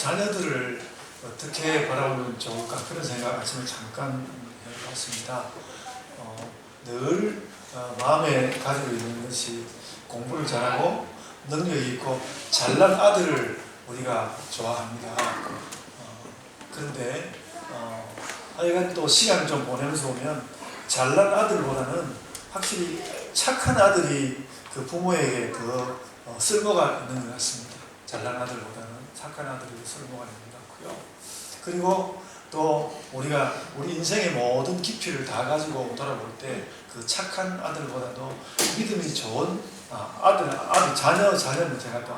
자녀들을 어떻게 바라보면 좋을까 그런 생각 아침에 잠깐 해봤습니다. 늘 마음에 가지고 있는 것이 공부를 잘하고 능력이 있고 잘난 아들을 우리가 좋아합니다. 그런데 하여간 또 시간 좀 보내면서 보면 잘난 아들보다는 확실히 착한 아들이 그 부모에게 더 쓸모가 있는 것 같습니다. 잘난 아들보다는 착한 아들이 쓸모가 있는 것 같고요. 그리고 또 우리가 우리 인생의 모든 깊이를 다 가지고 돌아볼 때 그 착한 아들보다도 믿음이 좋은 자녀는 제가 또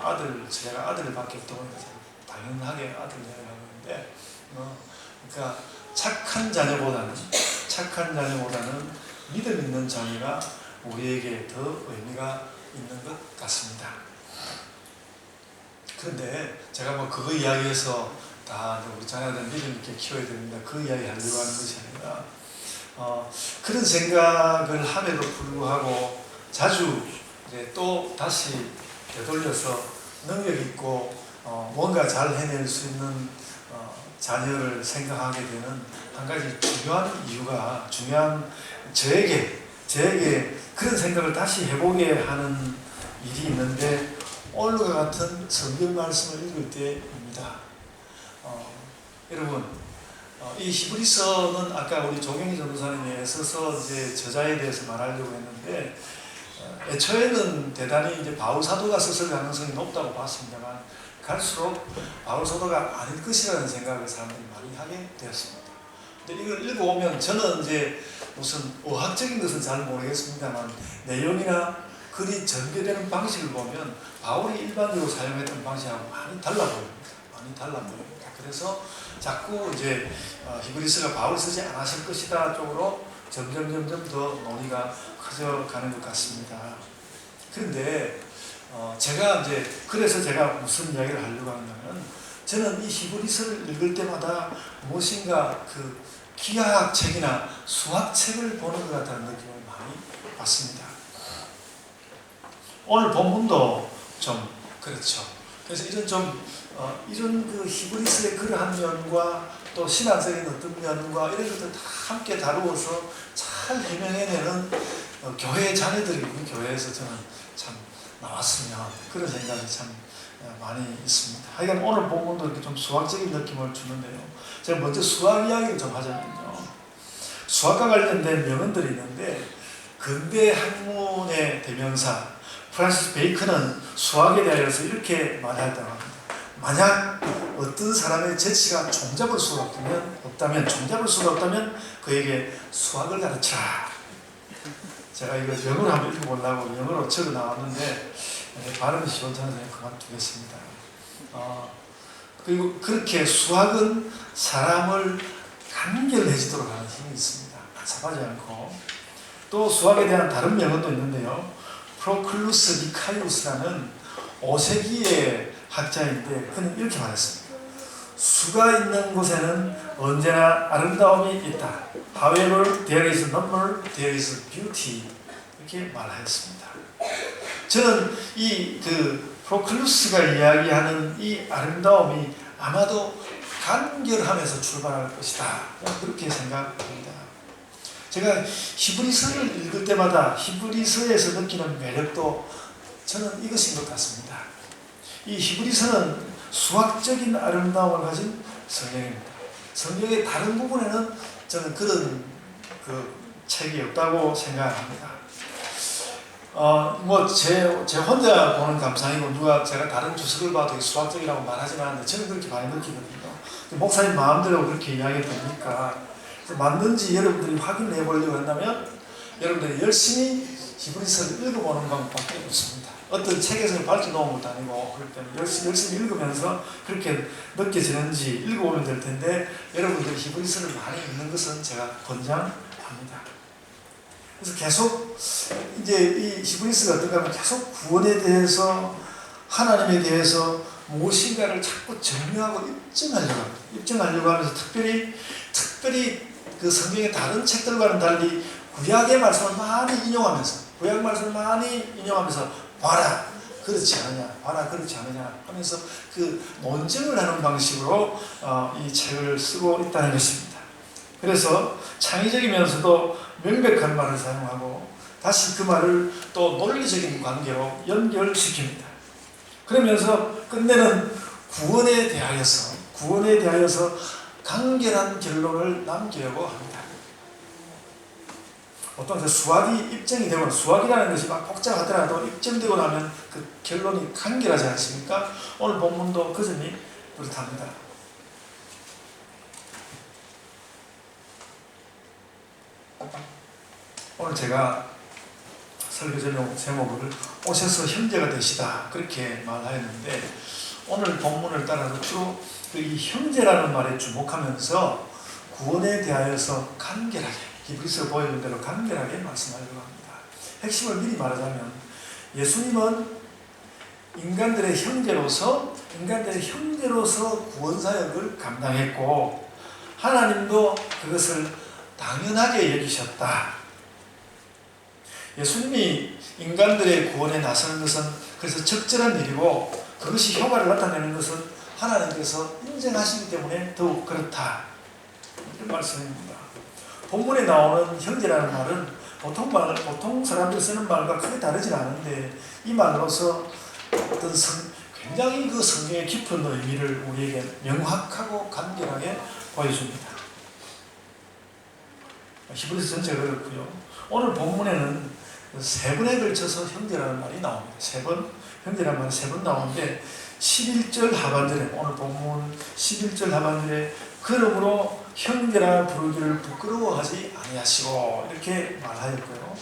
제가 아들밖에 없다 보니까 당연하게 아들 얘기를 하고 있는데, 그러니까 착한 자녀보다는 믿음 있는 자녀가 우리에게 더 의미가 있는 것 같습니다. 그런데 제가 뭐 그거 이야기해서 다 우리 자녀들 믿음 있게 키워야 됩니다, 그 이야기 하려고 하는 것이 아니라 그런 생각을 함에도 불구하고 자주 이제 또 다시 되돌려서 능력 있고 뭔가 잘 해낼 수 있는 자녀를 생각하게 되는 한 가지 중요한 저에게 그런 생각을 다시 해보게 하는 일이 있는데, 오늘과 같은 성경 말씀을 읽을 때입니다. 여러분, 이 히브리서는 아까 우리 조경희 전도사님이 애써서 이제 저자에 대해서 말하려고 했는데, 애초에는 대단히 이제 바울 사도가 썼을 가능성이 높다고 봤습니다만, 갈수록 바울 사도가 아닐 것이라는 생각을 사람들이 많이 하게 되었습니다. 근데 이걸 읽어보면 저는 이제 무슨 의학적인 것은 잘 모르겠습니다만 내용이나 글이 전개되는 방식을 보면 바울이 일반적으로 사용했던 방식하고 많이 달라 보입니다. 그래서 자꾸 이제 히브리서가 바울이 쓰지 않았을 것이다 쪽으로 점점 더 논의가 커져가는 것 같습니다. 그런데 그래서 제가 무슨 이야기를 하려고 하냐면, 저는 이 히브리서를 읽을 때마다 무엇인가 그 기하학 책이나 수학 책을 보는 것 같다는 느낌을 많이 받습니다. 오늘 본문도 좀 그렇죠. 그래서 이런 그 히브리서의 그러한 면과 또 신학적인 어떤 면과 이런 것들 다 함께 다루어서 잘 해명해내는 교회의 자녀들이 우리 교회에서 저는 참 나왔으면 그런 생각이 참 많이 있습니다. 하여간 오늘 본문도 이렇게 좀 수학적인 느낌을 주는데요. 제가 먼저 수학 이야기를 좀 하자면요. 수학과 관련된 명언들이 있는데, 근대 학문의 대명사 프란시스 베이컨은 수학에 대해서 이렇게 말하였다고 합니다. 만약 어떤 사람의 재치가 종잡을 수가 없다면 그에게 수학을 가르치라. 제가 이거 영어로 한번 읽어보려고 영어로 적어 나왔는데 발음이 시원찮아서 그만두겠습니다. 그리고 그렇게 수학은 사람을 간결해지도록 하는 힘이 있습니다. 답답하지 않고. 또 수학에 대한 다른 명언도 있는데요. 프로클루스 니카이우스라는 5세기의 학자인데 그는 이렇게 말했습니다. 수가 있는 곳에는 언제나 아름다움이 있다. However, there is number, there is beauty. 이렇게 말하였습니다. 저는 프로클루스가 이야기하는 이 아름다움이 아마도 간결함에서 출발할 것이다. 그렇게 생각합니다. 제가 히브리서를 읽을 때마다 히브리서에서 느끼는 매력도 저는 이것인 것 같습니다. 이 히브리서는 수학적인 아름다움을 가진 성경입니다. 성경의 다른 부분에는 저는 그런 책이 없다고 생각합니다. 제 혼자 보는 감상이고 제가 다른 주석을 봐도 수학적이라고 말하지는 않는데 저는 그렇게 많이 느끼거든요. 목사님 마음대로 그렇게 이야기가 되니까 맞는지 여러분들이 확인해 보려고 한다면 여러분들이 열심히 히브리서를 읽어보는 방법밖에 없습니다. 어떤 책에서 밝혀놓은 것도 아니고 그렇기 때문에 열심히 읽으면서 그렇게 느껴지는지 읽어보면 될 텐데, 여러분들이 히브리서를 많이 읽는 것은 제가 권장합니다. 그래서 계속 이제 이 히브리서가 어떤가 하면 계속 구원에 대해서 하나님에 대해서 무엇인가를 자꾸 정리하고 입증하려고 하면서 특별히 그 성경의 다른 책들과는 달리 구약 말씀을 많이 인용하면서 봐라, 그렇지 않느냐, 봐라 그렇지 않느냐 하면서 그 논증을 하는 방식으로 이 책을 쓰고 있다는 것입니다. 그래서 창의적이면서도 명백한 말을 사용하고 다시 그 말을 또 논리적인 관계로 연결시킵니다. 그러면서 끝내는 구원에 대하여서 간결한 결론을 남기려고 합니다. 보통 수학이 입증이 되고, 수학이라는 것이 막 복잡하더라도 입증되고 나면 그 결론이 간결하지 않습니까? 오늘 본문도 그 점이 그렇답니다. 오늘 제가 설교 제목을 오셔서 형제가 되시다 그렇게 말하였는데, 오늘 본문을 따라서 주로 이 형제라는 말에 주목하면서 구원에 대하여서 간결하게, 히브리서 보여준 대로 간결하게 말씀하려고 합니다. 핵심을 미리 말하자면, 예수님은 인간들의 형제로서 구원 사역을 감당했고, 하나님도 그것을 당연하게 여기셨다. 예수님이 인간들의 구원에 나서는 것은 그래서 적절한 일이고, 그것이 효과를 나타내는 것은 하나님께서 인정하시기 때문에 더욱 그렇다. 이런 말씀입니다. 본문에 나오는 형제라는 말은 보통 사람들이 쓰는 말과 크게 다르진 않은데, 이 말로서 어떤 굉장히 그 성경의 깊은 의미를 우리에게 명확하고 간결하게 보여줍니다. 히브리서 전체가 그렇고요. 오늘 본문에는 세 번에 걸쳐서 형제라는 말이 나옵니다. 형제라는 말이 세 번 나오는데, 11절 하반절에, 오늘 본문 11절 하반절에 그러므로 형제라 부르기를 부끄러워하지 아니하시고 이렇게 말하였고요.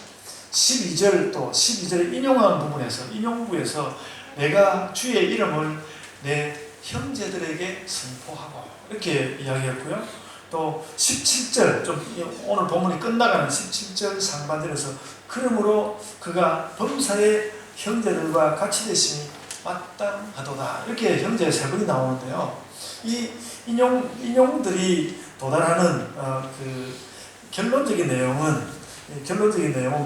12절에 인용한 인용부에서 내가 주의 이름을 내 형제들에게 선포하고 이렇게 이야기했고요. 또 17절, 오늘 본문이 끝나가는 17절 상반절에서 그러므로 그가 범사의 형제들과 같이 되심이 마땅하도다 이렇게 형제 세 번이 나오는데요. 이 인용들이 도달하는 그 결론적인 내용은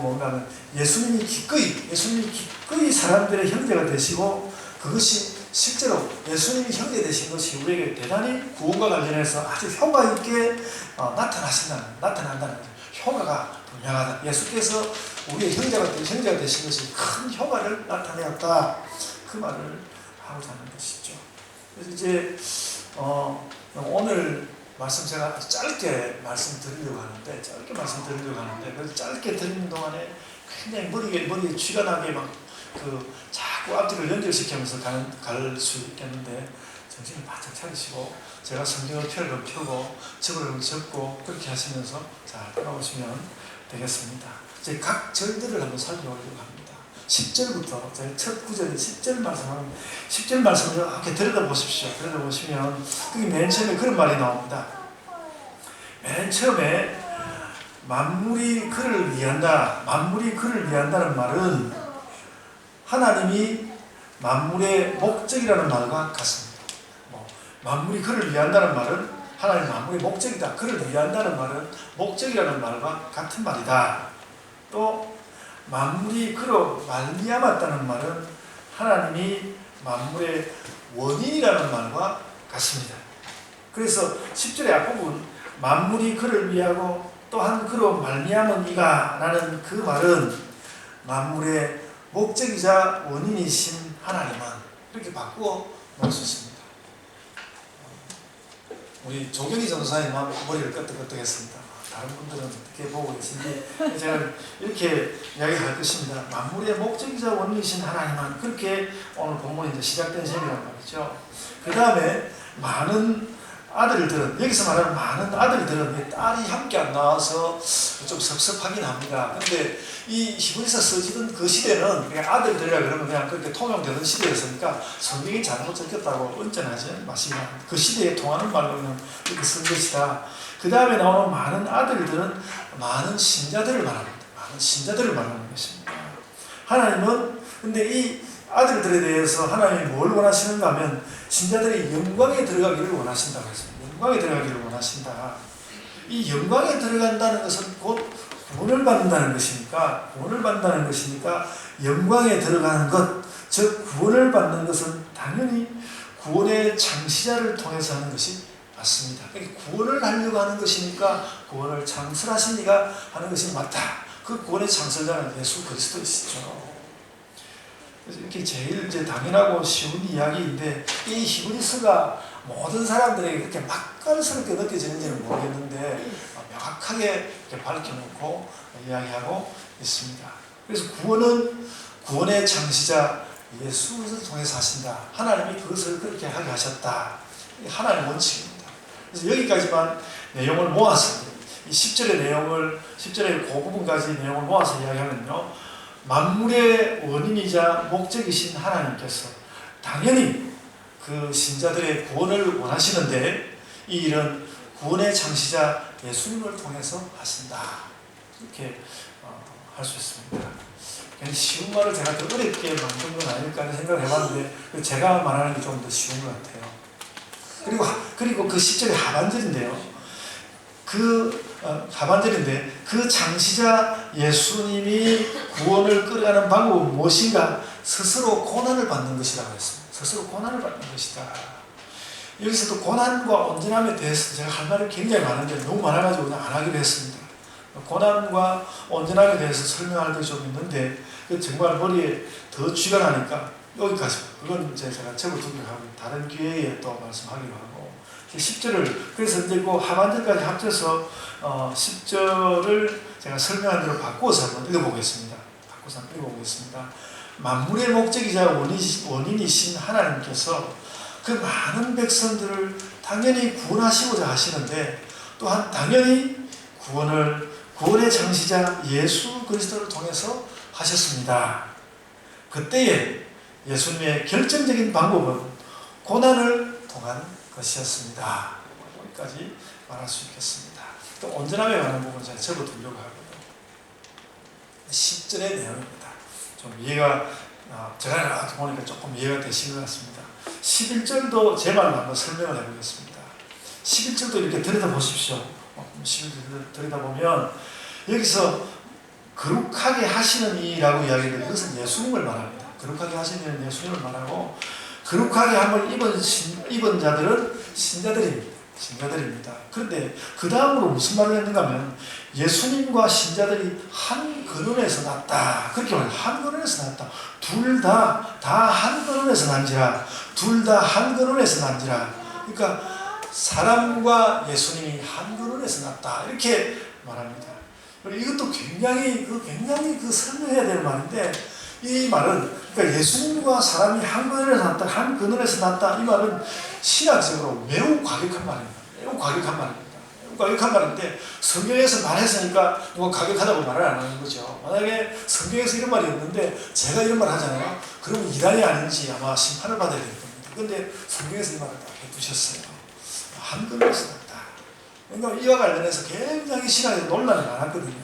뭔가 하면 예수님이 기꺼이 사람들의 형제가 되시고, 그것이 실제로 예수님이 형제 되신 것이 우리에게 대단히 구원과 관련해서 아주 효과 있게 나타난다는 거죠. 효과가 분명하다. 예수께서 우리의 형제가 되신 것이 큰 효과를 나타내었다. 그 말을 하고자 하는 것이죠. 그래서 이제 오늘 말씀 제가 짧게 말씀드리려고 하는데, 그래서 짧게 드리는 동안에 굉장히 머리에 쥐가 나게 자꾸 앞뒤를 연결시키면서 갈 수 있겠는데, 정신을 바짝 차리시고 제가 성경을 펴고 적을 적고 그렇게 하시면서 잘 따라오시면 되겠습니다. 이제 각 절들을 한번 살펴보려고 합니다. 10절부터 제가 첫 구절인 10절 말씀을 이렇게 들여다보십시오. 들여다보시면 거기 맨 처음에 그런 말이 나옵니다. 맨 처음에 만물이 그를 위한다는 말은 하나님이 만물의 목적이라는 말과 같습니다. 만물이 그를 위한다는 말은 하나님 만물의 목적이다. 그를 위한다는 말은 목적이라는 말과 같은 말이다. 또 만물이 그로 말미암았다는 말은 하나님이 만물의 원인이라는 말과 같습니다. 그래서 10절의 앞부분 만물이 그를 위하고 또한 그로 말미암은 이가 라는 그 말은 만물의 목적이자 원인이신 하나님만, 이렇게 바꾸어 놓을 수 있습니다. 우리 조경희 전도사님 머리를 끄덕끄덕했습니다. 다른 분들은 어떻게 보고 계신지 제가 이렇게 이야기할 것입니다. 만물의 목적이자 원리이신 하나님만, 그렇게 오늘 본문이 이제 시작된 셈이란 말이죠. 그 다음에 많은 아들들은, 여기서 말하는 많은 아들들은 딸이 함께 안 나와서 좀 섭섭하긴 합니다. 근데 이 히브리서 써지던 그 시대는 그냥 아들들이라 그러면 그냥 그렇게 통용되는 시대였으니까 성경이 잘못 적혔다고 언짢아하지 마시고, 그 시대에 통하는 말로는 이렇게 쓴 것이다. 그 다음에 나오는 많은 아들들은 많은 신자들을 말합니다. 많은 신자들을 말하는 것입니다. 하나님은 근데 이 아들들에 대해서 하나님이 뭘 원하시는가 하면 신자들이 영광에 들어가기를 원하신다고 했습니다. 영광에 들어가기를 원하신다. 이 영광에 들어간다는 것은 곧 구원을 받는다는 것이니까 영광에 들어가는 것, 즉 구원을 받는 것은 당연히 구원의 창시자를 통해서 하는 것이 맞습니다. 구원을 하려고 하는 것이니까 구원을 창설하신 이가 하는 것이 맞다. 그 구원의 창설자는 예수 그리스도이시죠. 그래서 이렇게 제일 이제 당연하고 쉬운 이야기인데, 이 히브리서가 모든 사람들에게 그렇게 맛깔스럽게 느껴지는지는 모르겠는데 명확하게 이렇게 밝혀놓고 이야기하고 있습니다. 그래서 구원은 구원의 창시자 예수를 통해서 하신다. 하나님이 그것을 그렇게 하게 하셨다. 하나님의 원칙입니다. 그래서 여기까지만 내용을 모아서 이 10절의 내용을, 10절의 그 부분까지 내용을 모아서 이야기하면요, 만물의 원인이자 목적이신 하나님께서 당연히 그 신자들의 구원을 원하시는데 이 일은 구원의 창시자 예수님을 통해서 하신다. 이렇게 할 수 있습니다. 그냥 쉬운 말을 제가 더 어렵게 만든 건 아닐까 하는 생각을 해봤는데 제가 말하는 게 좀 더 쉬운 것 같아요. 그리고 그 10절의 하반절인데요. 하반절인데 그 창시자 예수님이 구원을 끌어가는 방법은 무엇인가? 스스로 고난을 받는 것이라고 했습니다. 스스로 고난을 받는 것이다. 여기서도 고난과 온전함에 대해서 제가 할 말이 굉장히 많은데 너무 많아가지고 그냥 안 하기로 했습니다. 고난과 온전함에 대해서 설명할 것이 좀 있는데 정말 머리에 더 쥐가 나니까 여기까지. 그건 제가 적어두기로 하고 다른 기회에 또 말씀하기로 하고 10절을 그래서 이제 그 하반절까지 합쳐서 10절을 제가 설명한 대로 바꿔서 한번 읽어보겠습니다. 만물의 목적이자 원인이신 하나님께서 그 많은 백성들을 당연히 구원하시고자 하시는데 또한 당연히 구원의 창시자 예수 그리스도를 통해서 하셨습니다. 그때에 예수님의 결정적인 방법은 고난을 통한 것이었습니다. 여기까지 말할 수 있겠습니다. 또 온전함에 관한 부분 제가 적어두려고 하고요. 10절의 내용입니다. 좀 이해가 제가 보니까 조금 이해가 되신 것 같습니다. 11절도 제 말로 한번 설명을 해보겠습니다. 11절도 이렇게 들여다보십시오. 11절 들여다보면 여기서 거룩하게 하시는 이라고 이야기하는데 이것은 예수님을 말합니다. 거룩하게 하시는 예수님을 말하고 거룩하게 함을 입은 자들은 신자들입니다. 그런데 그 다음으로 무슨 말을 했는가 하면 예수님과 신자들이 한 근원에서 났다. 그렇게 말해요. 한 근원에서 났다. 둘 다 한 근원에서 난지라. 그러니까 사람과 예수님이 한 근원에서 났다. 이렇게 말합니다. 이것도 굉장히 설명해야 될 말인데 이 말은 그러니까 예수님과 사람이 한 근원에서 났다. 이 말은 신학적으로 매우 과격한 말인데 성경에서 말했으니까 누가 과격하다고 말을 안 하는 거죠. 만약에 성경에서 이런 말이 없는데 제가 이런 말 하잖아요. 그러면 이단이 아닌지 아마 심판을 받아야 될 겁니다. 그런데 성경에서 이 말을 딱 해두셨어요. 한 근원에서 났다. 그러니까 이와 관련해서 굉장히 신학에 논란이 많았거든요.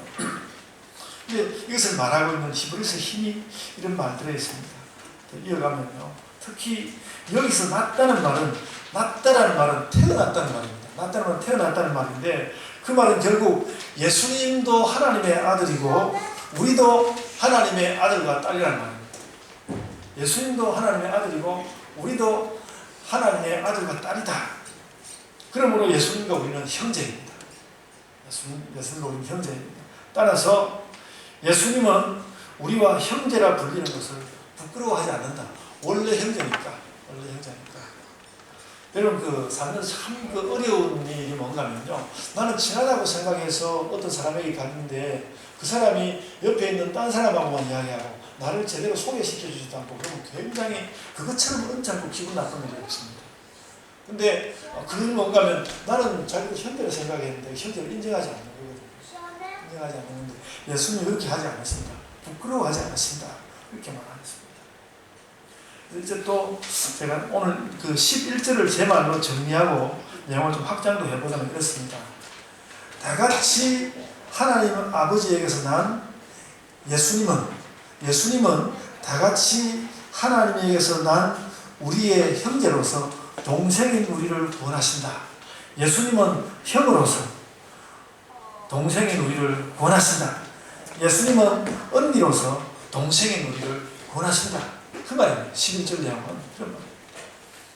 근데 이것을 말하고 있는 히브리서 힘이 이런 말들에 있습니다. 이어가면요. 특히 여기서 났다는 말은 태어났다는 말입니다. 났다는 말은 태어났다는 말인데 그 말은 결국 예수님도 하나님의 아들이고 우리도 하나님의 아들과 딸이라는 말입니다. 예수님도 하나님의 아들이고 우리도 하나님의 아들과 딸이다. 그러므로 예수님과 우리는 형제입니다. 예수님과 우리는 형제입니다. 따라서 예수님은 우리와 형제라 불리는 것을 부끄러워하지 않는다. 원래 형제니까. 여러분 살면서 참 어려운 일이 뭔가면요. 나는 친하다고 생각해서 어떤 사람에게 갔는데 그 사람이 옆에 있는 딴 사람하고만 이야기하고 나를 제대로 소개시켜주지도 않고 그러면 굉장히 그것처럼 언짢고 기분 나쁜 일이 없습니다. 근데 그건 뭔가면 나는 자기도 형제를 생각했는데 형제를 인정하지 않는 거거든요. 인정하지 않는데 예수님이 그렇게 하지 않으신다. 부끄러워하지 않으신다. 이렇게 말하셨습니다. 이제 또 제가 오늘 그 11절을 제 말로 정리하고 내용을 좀 확장도 해보자면 이렇습니다. 다 같이 하나님 아버지에게서 난 예수님은 다 같이 하나님에게서 난 우리의 형제로서 동생인 우리를 구원하신다. 예수님은 형으로서 동생인 우리를 구원하신다. 예수님은 언니로서 동생인 우리를 구원하신다. 그 말입니다. 11절 내용은 그런 말입니다.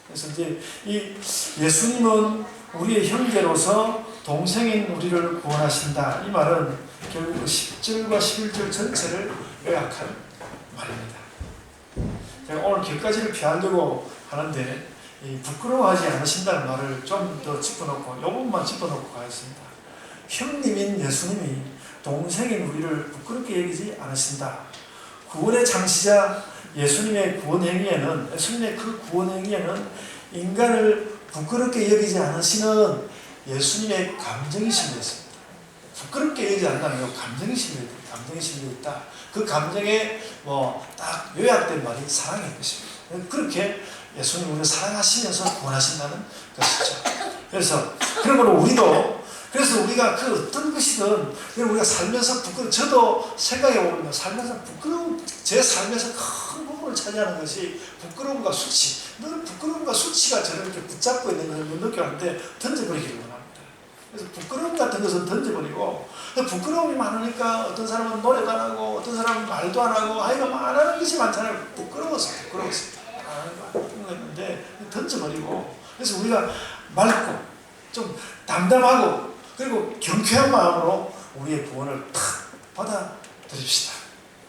그래서 이제 이 예수님은 우리의 형제로서 동생인 우리를 구원하신다. 이 말은 결국 10절과 11절 전체를 요약한 말입니다. 제가 오늘 격가지를 피하려고 하는데 이 부끄러워하지 않으신다는 말을 좀 더 짚어놓고 이 부분만 짚어놓고 가겠습니다. 형님인 예수님이 동생인 우리를 부끄럽게 여기지 않으신다. 구원의 창시자 예수님의 그 구원 행위에는 인간을 부끄럽게 여기지 않으시는 예수님의 감정이 실려 있습니다. 부끄럽게 여기지 않는다는 건 감정이 실려 있다. 그 감정에 딱 요약된 말이 사랑의 것입니다. 그렇게 예수님 우리를 사랑하시면서 구원하신다는 것이죠. 그래서 그러므로 그래서 우리가 그 어떤 것이든 우리가 살면서 저도 생각해보면 살면서 제 삶에서 큰 부분을 차지하는 것이 부끄러움과 수치. 늘 부끄러움과 수치가 저를 이렇게 붙잡고 있는 것을 느꼈는데 던져버리기를 원합니다. 그래서 부끄러움 같은 것은 던져버리고, 부끄러움이 많으니까 어떤 사람은 노래도 안 하고 어떤 사람은 말도 안 하고 아이가 말하는 것이 많잖아요. 부끄러워서 했는데 던져버리고, 그래서 우리가 맑고 좀 담담하고 그리고 경쾌한 마음으로 우리의 구원을 탁 받아들입시다.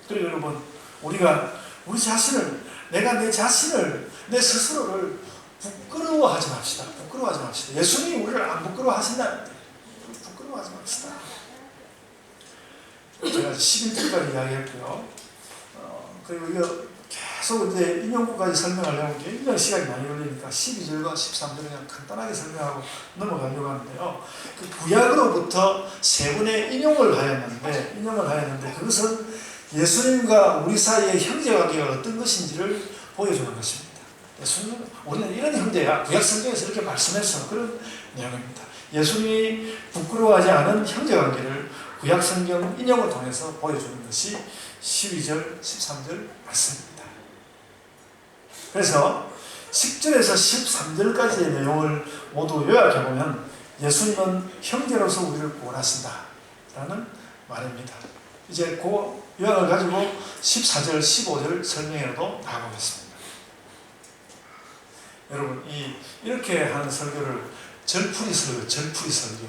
그리고 여러분, 우리가 우리 자신을, 내 스스로를 부끄러워하지 맙시다. 예수님이 우리를 안 부끄러워하신다는데 부끄러워하지 맙시다. 제가 11절까지 이야기했고요. 그리고 이거 계속 이제 인용구까지 설명하려고 굉장히 시간이 많이 걸리니까 12절과 13절 그냥 간단하게 설명하고 넘어가려고 하는데요. 그 구약으로부터 세 번의 인용을 하였는데 그것은 예수님과 우리 사이의 형제관계가 어떤 것인지를 보여주는 것입니다. 예수님은 우리는 이런 형제야. 구약 성경에서 이렇게 말씀해서 그런 내용입니다. 예수님이 부끄러워하지 않은 형제관계를 구약 성경 인용을 통해서 보여주는 것이 12절, 13절 말씀입니다. 그래서 10절에서 13절까지의 내용을 모두 요약해보면 예수님은 형제로서 우리를 구원하신다라는 말입니다. 이제 그 요약을 가지고 14절, 15절 설명해도 나가보겠습니다. 여러분, 이렇게 하는 설교를 절풀이 설교,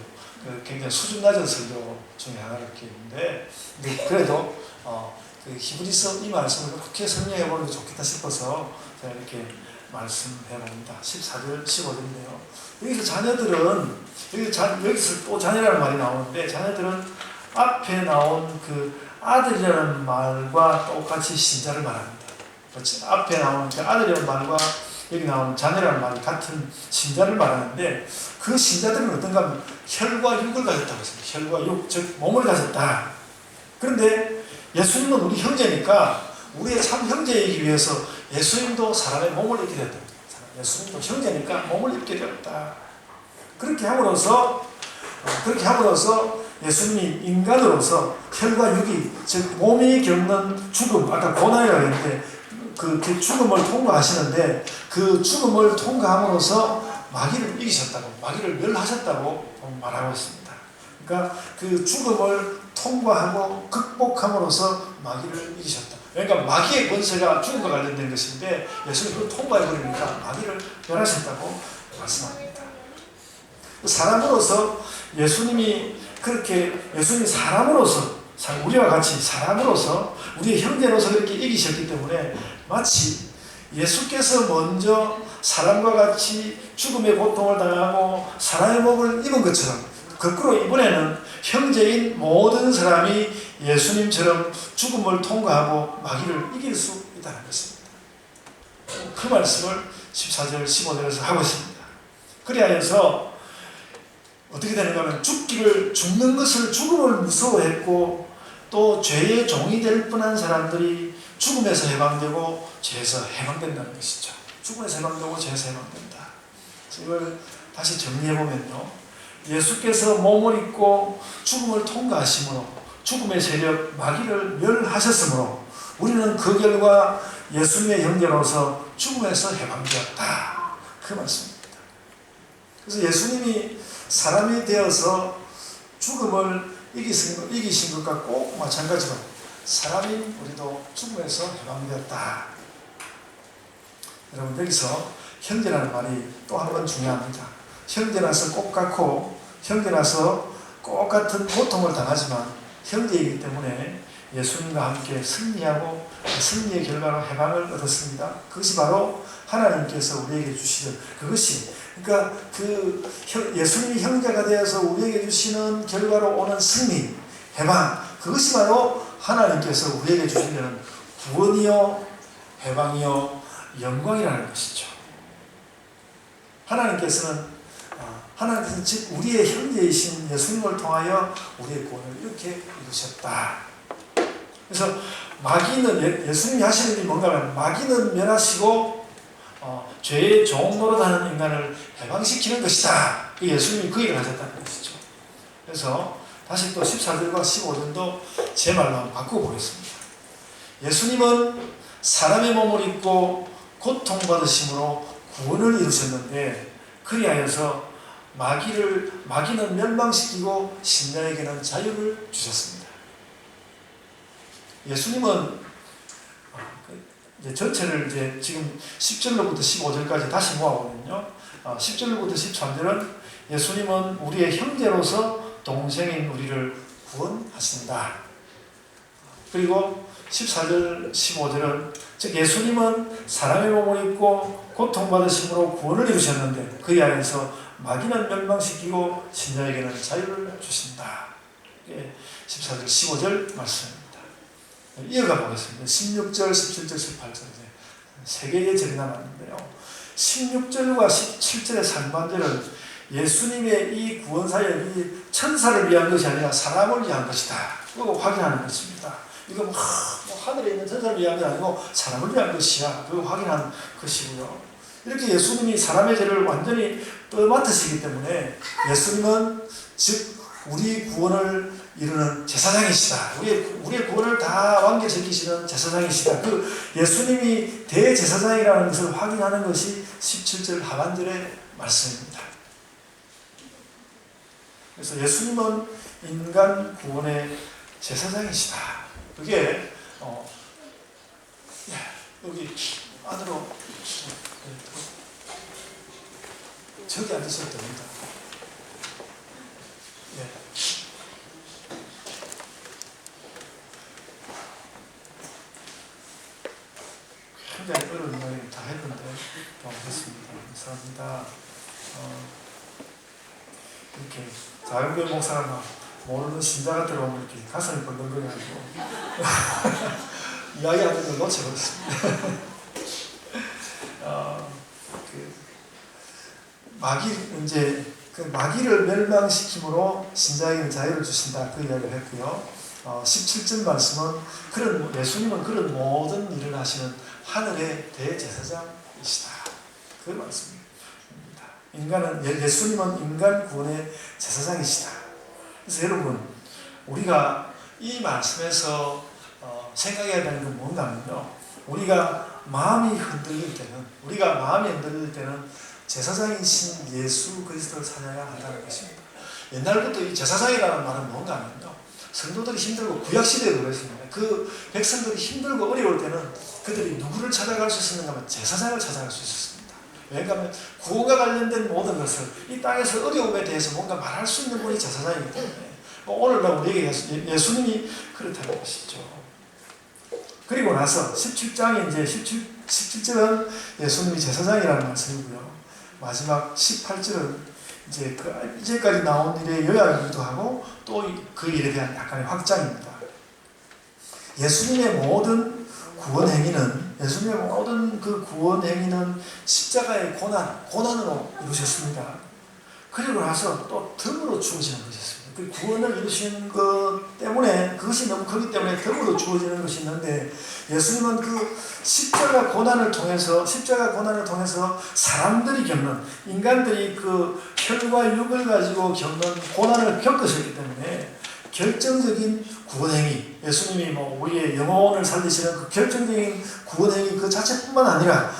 굉장히 수준 낮은 설교 중에 하나를 이렇게 있는데, 그래도 그 히브리서 이 말씀을 그렇게 설명해보는 게 좋겠다 싶어서 제가 이렇게 말씀해 봅니다. 14절, 15절인데요. 여기서 또 자녀라는 말이 나오는데, 자녀들은 앞에 나온 그 아들이라는 말과 똑같이 신자를 말합니다. 그렇지? 앞에 나오는 그 아들이라는 말과 여기 나오는 자녀라는 말이 같은 신자를 말하는데, 그 신자들은 어떤가 하면 혈과 육을 가졌다고 했습니다. 혈과 육, 즉 몸을 가졌다. 그런데 예수님은 우리 형제니까 우리의 참 형제이기 위해서 예수님도 사람의 몸을 입게 되었다. 예수님도 형제니까 몸을 입게 되었다. 그렇게 함으로써 예수님이 인간으로서 혈과 육이, 즉 몸이 겪는 죽음, 아까 고난이라고 했는데 그 죽음을 통과하시는데, 그 죽음을 통과함으로써 마귀를 이기셨다고, 마귀를 멸하셨다고 말하고 있습니다. 그러니까 그 죽음을 통과하고 극복함으로써 마귀를 이기셨다. 그러니까 마귀의 권세가 죽음과 관련된 것인데 예수님이 그걸 통과해버리니까 마귀를 멸하셨다고 말씀합니다. 사람으로서 예수님이 사람으로서, 우리와 같이 사람으로서, 우리의 형제로서 그렇게 이기셨기 때문에 마치 예수께서 먼저 사람과 같이 죽음의 고통을 당하고 사람의 몸을 입은 것처럼, 거꾸로 이번에는 형제인 모든 사람이 예수님처럼 죽음을 통과하고 마귀를 이길 수 있다는 것입니다. 그 말씀을 14절, 15절에서 하고 있습니다. 그리하여서 어떻게 되는가 하면 죽는 것을, 죽음을 무서워했고 또 죄의 종이 될 뻔한 사람들이 죽음에서 해방되고 죄에서 해방된다는 것이죠. 죽음에서 해방되고 죄에서 해방된다. 이걸 다시 정리해보면요, 예수께서 몸을 입고 죽음을 통과하심으로 죽음의 세력 마귀를 멸하셨으므로 우리는 그 결과 예수님의 형제로서 죽음에서 해방되었다. 그 말씀입니다. 그래서 예수님이 사람이 되어서 죽음을 이기신 것과 꼭 마찬가지로 사람인 우리도 죽음에서 해방되었다. 여러분, 여기서 형제라는 말이 또 한 번 중요합니다. 형제라서 꼭 같고 형제라서 꼭 같은 고통을 당하지만 형제이기 때문에 예수님과 함께 승리하고 승리의 결과로 해방을 얻었습니다. 그것이 바로 하나님께서 우리에게 주시는 그것이, 그러니까 예수님이 형제가 되어서 우리에게 주시는 결과로 오는 승리, 해방, 그것이 바로 하나님께서 우리에게 주시는 구원이요 해방이요 영광이라는 것이죠. 하나님께서는 즉 우리의 형제이신 예수님을 통하여 우리의 구원을 이렇게 이루셨다. 그래서 마귀는, 예수님이 하시는 일이 뭔가 하면 마귀는 멸하시고 죄의 종 노릇하는 인간을 해방시키는 것이다. 예수님이 그 일을 하셨다는 것이죠. 그래서 다시 또 14절과 15절도 제 말로 한번 바꿔보겠습니다. 예수님은 사람의 몸을 입고 고통받으심으로 구원을 이루셨는데 그리하여서 마귀는 멸망시키고 신자에게는 자유를 주셨습니다. 예수님은 전체를 지금 10절로부터 15절까지 다시 모아보면요. 10절로부터 13절은 예수님은 우리의 형제로서 동생인 우리를 구원하신다. 그리고 14절, 15절은 즉 예수님은 사람의 몸을 입고 고통받으심으로 구원을 이루셨는데 그에 안에서 마귀는 멸망시키고 신자에게는 자유를 주신다. 14절, 15절 말씀입니다. 이어가 보겠습니다. 16절, 17절, 18절 세 개의 절이 남았는데요. 16절과 17절의 상반절은 예수님의 이 구원 사역이 천사를 위한 것이 아니라 사람을 위한 것이다. 그거 확인하는 것입니다. 이거 하늘에 있는 천사를 위한 게 아니고 사람을 위한 것이야. 그거 확인한 것이고요. 이렇게 예수님이 사람의 죄를 완전히 떠맡으시기 때문에 예수님은 즉 우리 구원을 이루는 제사장이시다. 우리의 구원을 다 완결시키시는 제사장이시다. 그 예수님이 대제사장이라는 것을 확인하는 것이 17절 하반절의 말씀입니다. 그래서 예수님은 인간 구원의 제사장이시다. 그게 여기 안으로 저기 앉으셔도 됩니다. 굉장히 어려운 이야기를 다 했는데 됐습니다. 감사합니다. 이렇게 자연교회 목사가 모르는 신자가 들어오면 이렇게 가슴이 벌렁거려가지고 이야기하는 걸 놓쳐버렸습니다. 마귀를 멸망시킴으로 신자에게는 자유를 주신다. 그 이야기를 했고요. 17절 말씀은 예수님은 그런 모든 일을 하시는 하늘의 대제사장이시다. 그 말씀입니다. 예수님은 인간 구원의 제사장이시다. 그래서 여러분, 우리가 이 말씀에서 생각해야 되는 건 뭔가 하면요. 우리가 마음이 흔들릴 때는 제사장이신 예수 그리스도를 찬양해야 한다는 것입니다. 옛날부터 이 제사장이라는 말은 뭔가 하면요. 성도들이 힘들고 구약시대에도 그랬습니다. 그 백성들이 힘들고 어려울 때는 그들이 누구를 찾아갈 수 있었는가 하면 제사장을 찾아갈 수 있었습니다. 왜냐하면 구원과 관련된 모든 것을 이 땅에서 어려움에 대해서 뭔가 말할 수 있는 분이 제사장이기 때문에 오늘날 우리에게 예수님이 그렇다는 것이죠. 그리고 나서 17장이 17절은 예수님이 제사장이라는 말씀이고요. 마지막 18절은 이제까지 나온 일의 요약이기도 하고 또 그 일에 대한 약간의 확장입니다. 예수님의 모든 구원 행위는 십자가의 고난으로 이루셨습니다. 그리고 나서 또 덤으로 주어지는 것이었습니다. 그 구원을 이루신 것 때문에 그것이 너무 크기 때문에 덤으로 주어지는 것이 있는데 예수님은 그 십자가 고난을 통해서 사람들이 인간들이 그 혈과 육을 가지고 겪는 고난을 겪으셨기 때문에 결정적인 구원행위, 예수님이 우리의 영혼을 살리시는 그 결정적인 구원행위 그 자체뿐만 아니라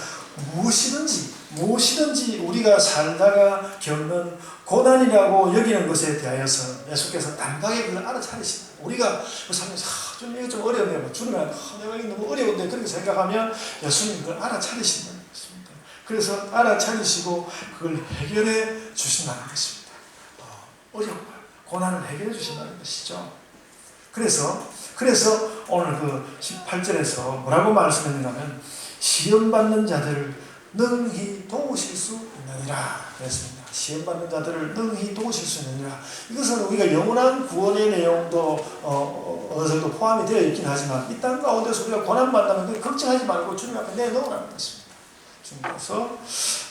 무엇이든지 무엇이든지 우리가 살다가 겪는 고난이라고 여기는 것에 대하여서 예수께서 단박에 그걸 알아차리신다. 우리가 살면서 좀 이거 좀 어려운데 뭐 주님은 내가 이게 너무 어려운데 그렇게 생각하면 예수님 그걸 알아차리신다는 것입니다. 그래서 알아차리시고 그걸 해결해 주신다는 것입니다. 어려운 걸, 고난을 해결해 주신다는 것이죠. 그래서 오늘 그 18절에서 뭐라고 말씀했냐면 시험받는 자들을 능히 도우실 수 있느니라 그랬습니다. 시험받는 자들을 능히 도우실 수 있느니라. 이것은 우리가 영원한 구원의 내용도 어느 정도 포함이 되어 있긴 하지만 이 땅 가운데서 우리가 고난받는다면 걱정하지 말고 주님 앞에 내놓으라는 것입니다. 주님께서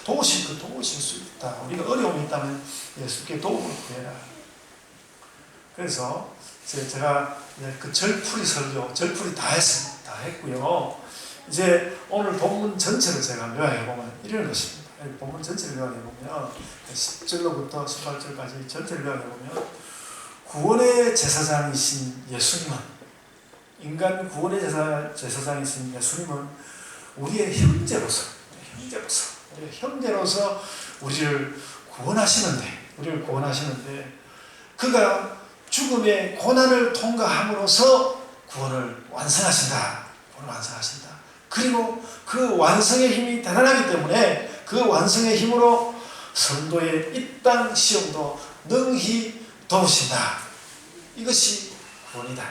도우실 수 있다. 우리가 어려움이 있다면 예수께 도움을 구해라. 그래서 제가 그 절풀이 설교, 절풀이 다 했습니다. 다 했고요. 이제 오늘 본문 전체를 제가 요약해보면 이런 것입니다. 본문 전체를 요약해보면 10절로부터 18절까지 전체를 요약해보면 구원의 제사장이신 예수님은, 인간 구원의 제사장이신 예수님은 우리의 형제로서 우리를 구원하시는데 그가 죽음의 고난을 통과함으로써 구원을 완성하신다. 그리고 그 완성의 힘이 대단하기 때문에 그 완성의 힘으로 성도의 이 땅 시험도 능히 도우신다. 이것이 구원이다.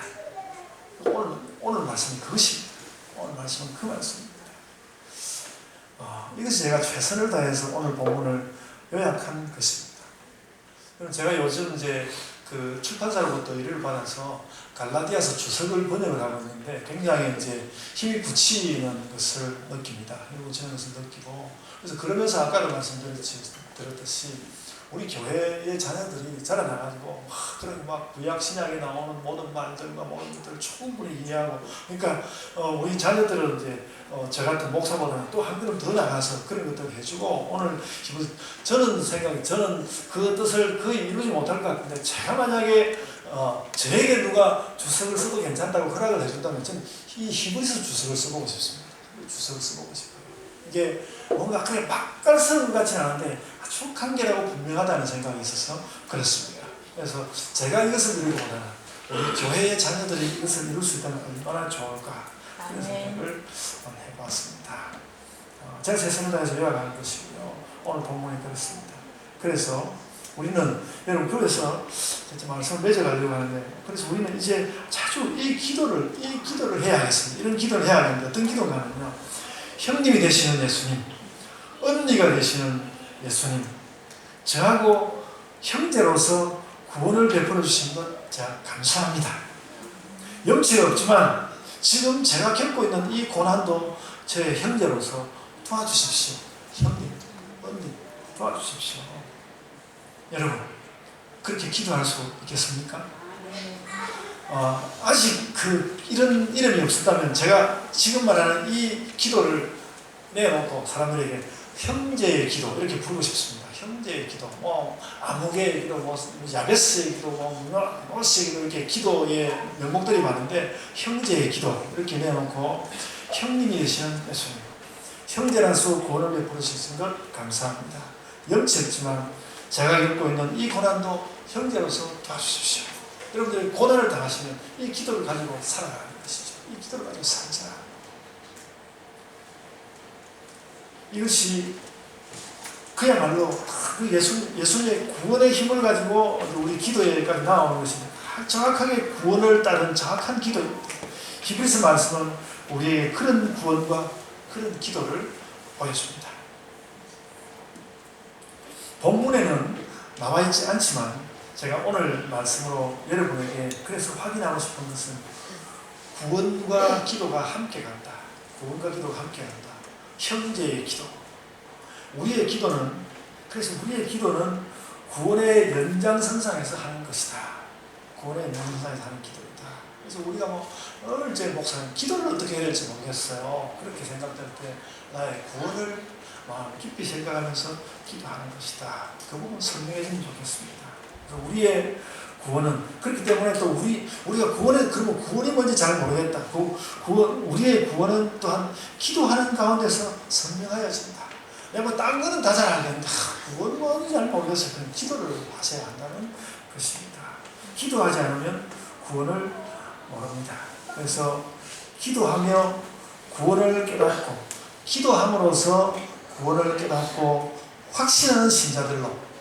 오늘 말씀이 그것입니다. 오늘 말씀은 그 말씀입니다. 이것이 제가 최선을 다해서 오늘 본문을 요약한 것입니다. 제가 요즘 이제 그 출판사로부터 의뢰를 받아서 갈라디아서 주석을 번역을 하고 있는데 굉장히 이제 힘이 붙이는 것을 느낍니다. 힘이 붙이는 것을 느끼고, 그래서 그러면서 아까도 말씀드렸듯이 우리 교회의 자녀들이 자라나가지고 그런 막 구약 신약에 나오는 모든 말들과 모든 것들을 충분히 이해하고, 그러니까 우리 자녀들은 이제 저 같은 목사보다는 또 한 걸음 더 나가서 그런 것들을 해주고, 오늘 저는 그 뜻을 거의 이루지 못할 것 같은데, 제가 만약에 저에게 누가 주석을 써도 괜찮다고 허락을 해준다면 저는 이 히브리서 주석을 써보고 싶습니다. 주석을 써보고 싶어요. 이게 뭔가 그래 맛깔스러운 것 같지는 않은데 아주 간결하고 분명하다는 생각이 있어서 그렇습니다. 그래서 제가 이것을 이루기보다는 우리 교회의 자녀들이 이것을 이룰 수 있다면 얼마나 좋을까, 그런 생각을 해봤습니다. 제가 최선을 다해서 요약하는 것이고요. 오늘 본문이 그렇습니다. 그래서 우리는 여러분 교회에서 말씀을 맺어가려고 하는데, 그래서 우리는 이제 자주 이 기도를 해야 하겠습니다. 이런 기도를 해야 하는데, 어떤 기도가 하면요, 형님이 되시는 예수님, 언니가 되시는 예수님, 저하고 형제로서 구원을 베풀어 주신 것 제가 감사합니다. 염치가 없지만 지금 제가 겪고 있는 이 고난도 제 형제로서 도와주십시오. 형님, 언니 도와주십시오. 여러분 그렇게 기도할 수 있겠습니까? 아직 이런 이름이 없었다면 제가 지금 말하는 이 기도를 내놓고 사람들에게 형제의 기도 이렇게 부르고 싶습니다. 형제의 기도, 아무개의 기도, 야베스의 기도, 모세의 기도, 이렇게 기도의 명목들이 많은데 형제의 기도 이렇게 내놓고 형님이 되시는 예수님, 형제라서 구원을 베풀어 주신 것 감사합니다. 염치 없지만 제가 겪고 있는 이 고난도 형제로서 도와주십시오. 여러분들이 고난을 당하시면 이 기도를 가지고 살아가는 것이죠. 이 기도를 가지고 살자. 이것이 그야말로 그 예수님의 구원의 힘을 가지고 우리 기도에까지 나오는 것입니다. 정확하게 구원을 따른 정확한 기도입니다. 히브리서 말씀은 우리에게 그런 구원과 그런 기도를 보여줍니다. 본문에는 나와 있지 않지만 제가 오늘 말씀으로 여러분에게 그래서 확인하고 싶은 것은 구원과 기도가 함께 간다. 구원과 기도가 함께 간다. 형제의 기도. 우리의 기도는 구원의 연장선상에서 하는 것이다. 구원의 연장선상에서 하는 기도이다. 그래서 우리가 오늘 제 목사님 기도를 어떻게 해야 될지 모르겠어요. 그렇게 생각될 때 나의 구원을 마음 깊이 생각하면서 기도하는 것이다. 그 부분 설명해주면 좋겠습니다. 우리의 구원은 그렇기 때문에 또 우리가 그러면 구원이 뭔지 잘 모르겠다. 우리의 구원은 또한 기도하는 가운데서 선명하여진다. 뭐 딴 거는 다 잘 알겠는데 그건 뭐는지 잘 모르겠어요. 그럼 기도를 하셔야 한다는 것입니다. 기도하지 않으면 구원을 모릅니다. 그래서 기도하며 구원을 깨닫고 기도함으로써 구원을 깨닫고 확신하는 신자들로